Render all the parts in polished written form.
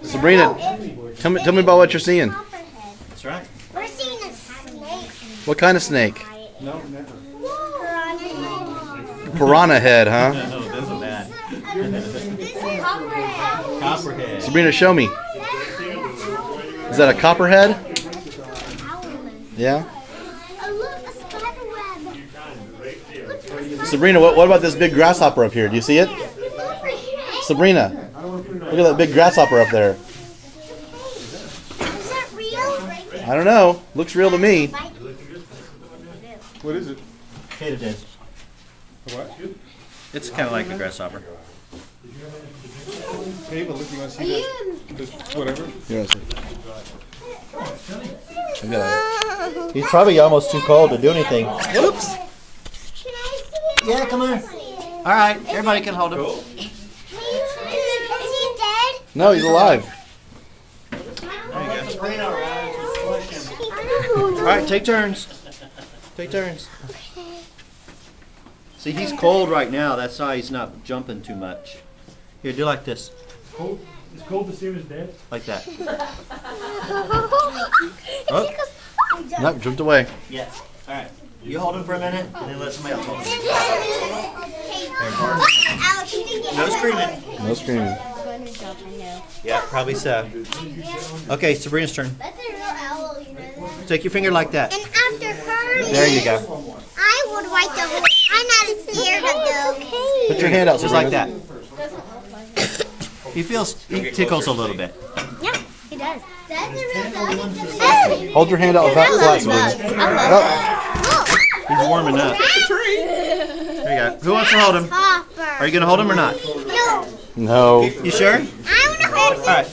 Sabrina, tell me about what you're seeing. That's right. We're seeing a snake. What kind of snake? No, never. Piranha head, huh? No, it doesn't bad. This is copperhead. Copperhead. Sabrina, show me. Is that a copperhead? Yeah. Oh, look, a spider web. Sabrina, what about this big grasshopper up here? Do you see it? Sabrina, look at that big grasshopper up there. Is that real? I don't know. Looks real to me. What is it? Katydid. What? It's kind of like a grasshopper. Hey, but look, you want to see that? This, whatever. Here, He's probably almost too cold to do anything. Whoops. Can I see it? Yeah, come on. All right, everybody can hold him. Is he dead? No, he's alive. All right, take turns. Take turns. See, he's cold right now. That's why he's not jumping too much. Here, do like this. Cold? It's cold to see him as dead? Like that. Oh, Nope, jumped away. yeah. All right. You hold him for a minute, and then let somebody else hold him. No screaming. No screaming. Yeah, probably so. Okay, Sabrina's turn. That's a real owl, you know. Take your finger like that. And after her, There you go. I would write the whole. I'm not scared of them. Put your hand out, Just Sabrina. like that. He tickles a little bit. Yeah, he does. That's a real dog. Hold your hand out flat, Sabrina. Oh, He's warming up. There you go. Who wants to hold him? Are you going to hold him or not? No, no. You sure? I want to hold All right.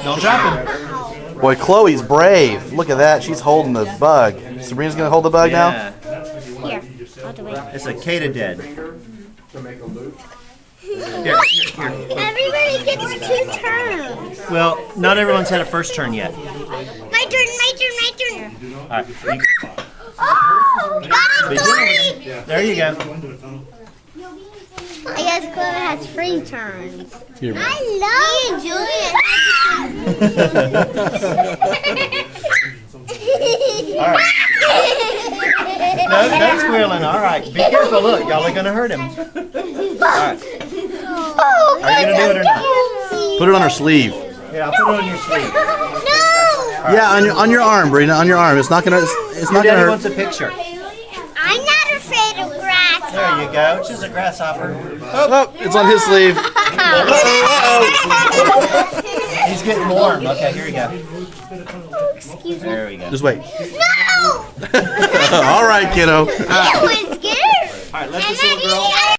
Don't drop him. Boy, Chloe's brave. Look at that. She's holding the bug. Sabrina's going to hold the bug now? Yeah. Here, I'll do it. It's a katydid. Here. Everybody gets 2 turns. Well, not everyone's had a first turn yet. My turn. All right. Oh, got a 3. There you go. I guess Chloe has 3 turns. Here. I love Julian. All right. No squealing. All right. Be careful. Look, y'all are going to hurt him. All right. Are you going to do it or not? Put it on her sleeve. Yeah, I'll put it on your sleeve. No. Yeah, on your arm, Brina. On your arm. It's not gonna. It's not Your gonna daddy hurt. wants a picture. I'm not afraid of grass. There you go. She's a grasshopper. Oh, it's on his sleeve. He's getting warm. Okay, here we go. Excuse me. There we go. Just wait. No. All right, kiddo. It was good. All right, let this little girl.